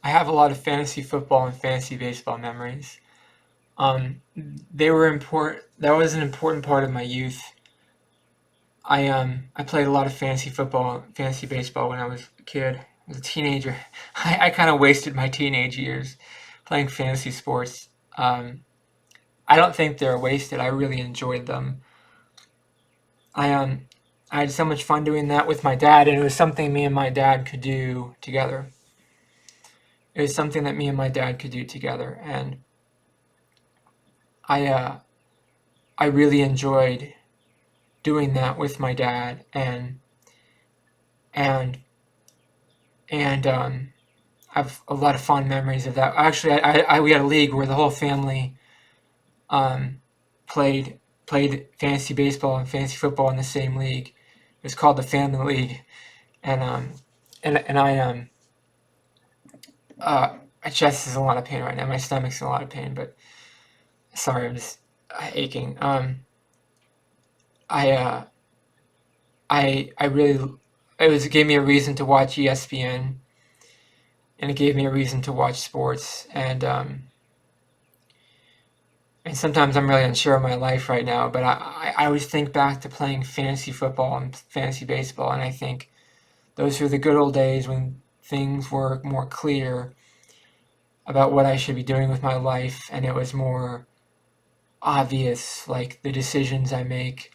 I have a lot of fantasy football and fantasy baseball memories. They were important. That was an important part of my youth. I played a lot of fantasy football, fantasy baseball when I was a kid. I was a teenager. I kind of wasted my teenage years playing fantasy sports. Um, I don't think they're wasted. I really enjoyed them. I um I had so much fun doing that with my dad, and it was something me and my dad could do together. It was something that me and my dad could do together, and I uh, I really enjoyed doing that with my dad, and and I have a lot of fond memories of that. Actually, we had a league where the whole family um, played played fantasy baseball and fantasy football in the same league. It was called the Family League, and and my chest is in a lot of pain right now. My stomach's in a lot of pain, but sorry, I'm just aching. I I really it gave me a reason to watch ESPN, and it gave me a reason to watch sports, and sometimes I'm really unsure of my life right now. But I always think back to playing fantasy football and fantasy baseball, and I think those were the good old days when things were more clear about what I should be doing with my life, and it was more obvious, like the decisions I make,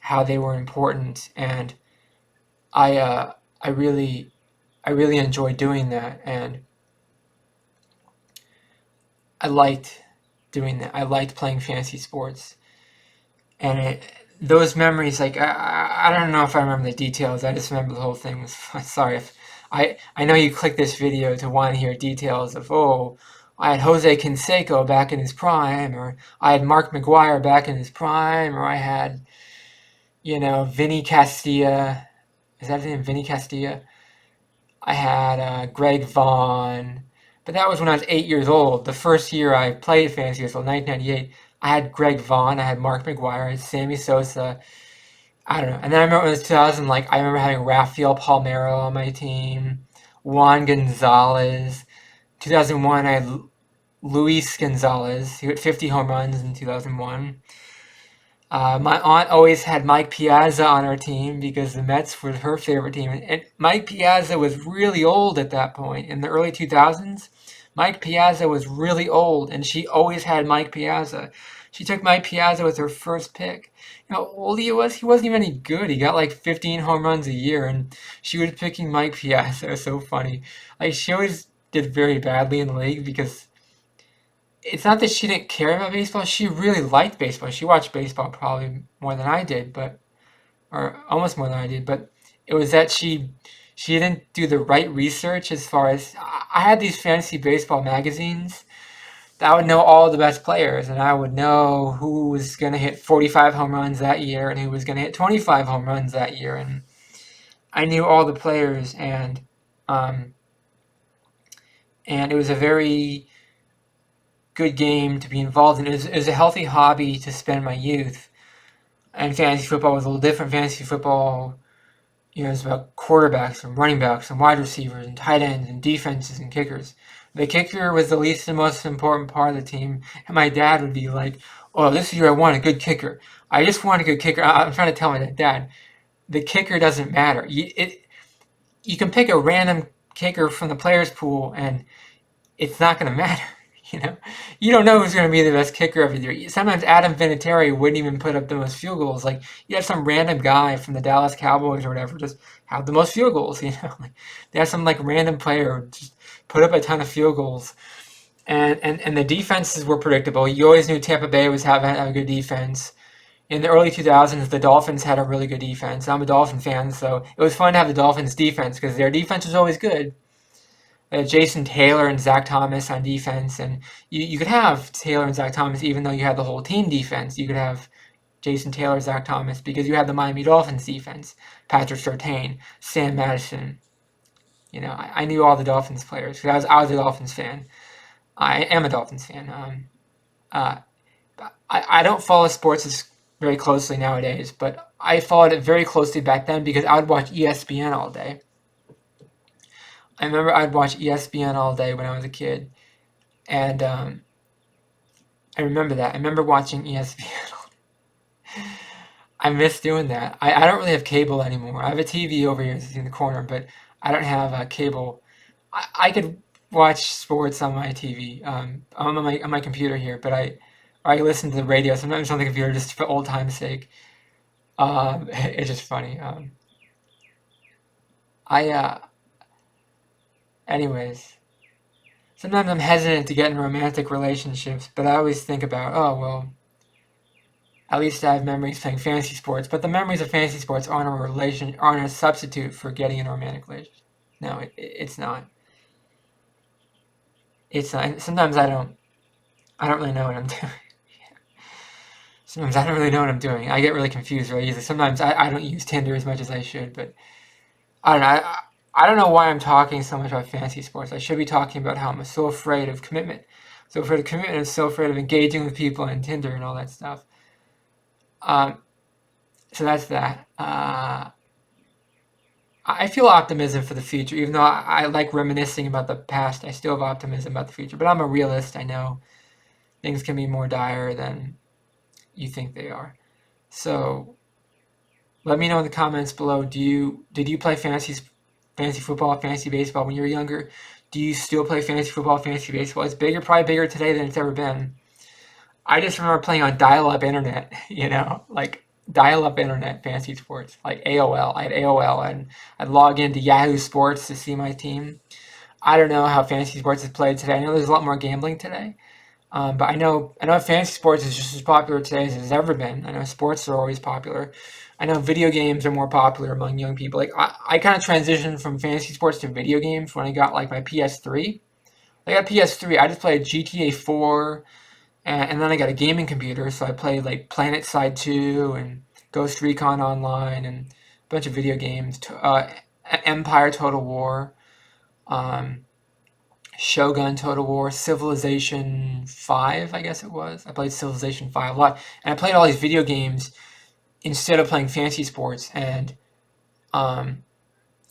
how they were important, and I uh, I really I really enjoyed doing that, and I liked doing that. I liked playing fantasy sports, and those memories, like I don't know if I remember the details. I just remember the whole thing was fun. Sorry if I know you clicked this video to want to hear details of, oh, I had Jose Canseco back in his prime, or I had Mark McGuire back in his prime, or I had Vinny Castilla. Is that his name, Vinny Castilla? I had Greg Vaughn, but that was when I was 8 years old. The first year I played fantasy baseball, 1998. I had Greg Vaughn, I had Mark McGuire, I had Sammy Sosa. I don't know. And then I remember when it was 2000, like I remember having Rafael Palmeiro on my team, Juan Gonzalez. 2001, I had Luis Gonzalez. He hit 50 home runs in 2001. My aunt always had Mike Piazza on our team because the Mets were her favorite team. And Mike Piazza was really old at that point. In the early 2000s, Mike Piazza was really old, and she always had Mike Piazza. She took Mike Piazza with her first pick. You know how old he was? He wasn't even any good. He got like 15 home runs a year, and she was picking Mike Piazza. It was so funny. Like, she always did very badly in the league because it's not that she didn't care about baseball. She really liked baseball. She watched baseball probably more than I did, or almost more than I did. But it was that she didn't do the right research as far as I had these fantasy baseball magazines that I would know all the best players, and I would know who was going to hit 45 home runs that year and who was going to hit 25 home runs that year, and I knew all the players, um, and it was a very good game to be involved in. It was a healthy hobby to spend my youth. And fantasy football was a little different. Fantasy football, it's about quarterbacks and running backs and wide receivers and tight ends and defenses and kickers. The kicker was the least and most important part of the team. And my dad would be like, "Oh, this year I want a good kicker. I just want a good kicker." I'm trying to tell my dad, the kicker doesn't matter. You can pick a random kicker from the players pool, and it's not going to matter. You know, you don't know who's going to be the best kicker every year. Sometimes Adam Vinatieri wouldn't even put up the most field goals. Like, you have some random guy from the Dallas Cowboys or whatever just have the most field goals. Like, they have some like random player who just put up a ton of field goals. And the defenses were predictable. You always knew Tampa Bay was having a good defense. In the early 2000s, the Dolphins had a really good defense. I'm a Dolphin fan, so it was fun to have the Dolphins defense because their defense was always good. Jason Taylor and Zach Thomas on defense, and you could have Taylor and Zach Thomas even though you had the whole team defense. You could have Jason Taylor, Zach Thomas because you had the Miami Dolphins defense, Patrick Surtain, Sam Madison. I knew all the Dolphins players because I was a Dolphins fan. I am a Dolphins fan. Uh, I don't follow sports very closely nowadays, but I followed it very closely back then because I would watch ESPN all day. I remember I'd watch ESPN all day when I was a kid, and I remember that. I remember watching ESPN. I miss doing that. I don't really have cable anymore. I have a TV over here in the corner, but I don't have cable. I could watch sports on my TV, on my computer here, but I listen to the radio sometimes on the computer just for old time's sake. It's just funny. I anyways, sometimes I'm hesitant to get in romantic relationships, but I always think about, oh well, at least I have memories playing fantasy sports. But the memories of fantasy sports aren't a substitute for getting in a romantic relationship. No, it's not. It's not. And sometimes I don't really know what I'm doing. Sometimes I don't really know what I'm doing. I get really confused really easily. Sometimes I don't use Tinder as much as I should, but I don't know. I don't know why I'm talking so much about fantasy sports. I should be talking about how I'm so afraid of commitment. So afraid of commitment and so afraid of engaging with people on Tinder and all that stuff. Um, so that's that. I feel optimism for the future, even though I like reminiscing about the past. I still have optimism about the future, but I'm a realist. I know things can be more dire than you think they are. So let me know in the comments below. Did you play fantasy football, fantasy baseball when you were younger? Do you still play fantasy football, fantasy baseball? It's bigger, probably bigger today than it's ever been. I just remember playing on dial-up internet, like dial-up internet fantasy sports, like AOL. I had AOL, and I'd log into Yahoo Sports to see my team. I don't know how fantasy sports is played today. I know there's a lot more gambling today, but I know fantasy sports is just as popular today as it's ever been. I know sports are always popular. I know video games are more popular among young people. Like I kind of transitioned from fantasy sports to video games when I got like my PS3. I got PS3. I just played GTA 4, and then I got a gaming computer, so I played like Planet Side 2 and Ghost Recon Online and a bunch of video games. Empire Total War, um, Shogun Total War, Civilization 5, I guess it was. I played Civilization 5 a lot. And I played all these video games instead of playing fantasy sports. And um,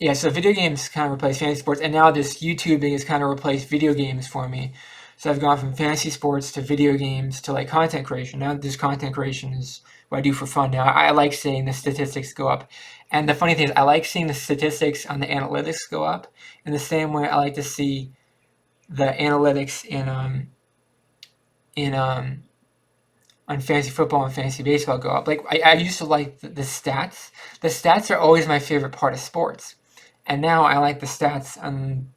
yeah, so video games kind of replaced fantasy sports. And now this YouTubing has kind of replaced video games for me. So I've gone from fantasy sports to video games to like content creation. Now this content creation is what I do for fun now. I like seeing the statistics go up. And the funny thing is I like seeing the statistics on the analytics go up in the same way I like to see the analytics in on fantasy football and fantasy baseball go up. Like I used to like the stats. The stats are always my favorite part of sports, and now I like the stats on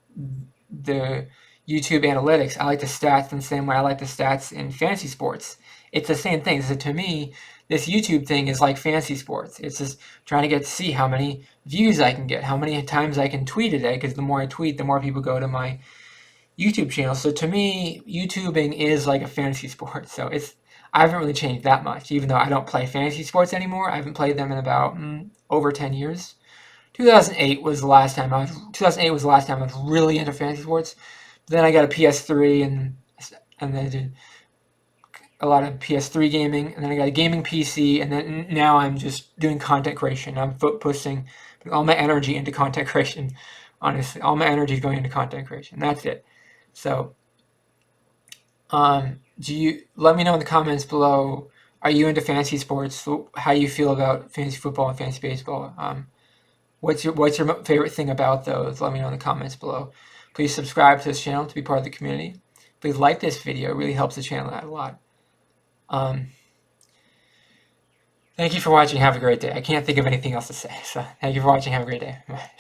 the YouTube analytics. I like the stats in the same way I like the stats in fantasy sports. It's the same thing. So to me, this YouTube thing is like fantasy sports. It's just trying to get to see how many views I can get, how many times I can tweet a day. Because the more I tweet, the more people go to my YouTube channel. So to me, YouTubing is like a fantasy sport. So I haven't really changed that much, even though I don't play fantasy sports anymore. I haven't played them in about over 10 years. 2008 was the last time 2008 was the last time I was really into fantasy sports. Then I got a PS3 and then I did a lot of PS3 gaming, and then I got a gaming PC, and then now I'm just doing content creation. I'm putting all my energy into content creation. Honestly, all my energy is going into content creation. That's it. So, do you let me know in the comments below? Are you into fantasy sports? How you feel about fantasy football and fantasy baseball? What's your favorite thing about those? Let me know in the comments below. Please subscribe to this channel to be part of the community. Please like this video. It really helps the channel out a lot. Thank you for watching. Have a great day. I can't think of anything else to say. So thank you for watching. Have a great day. Bye.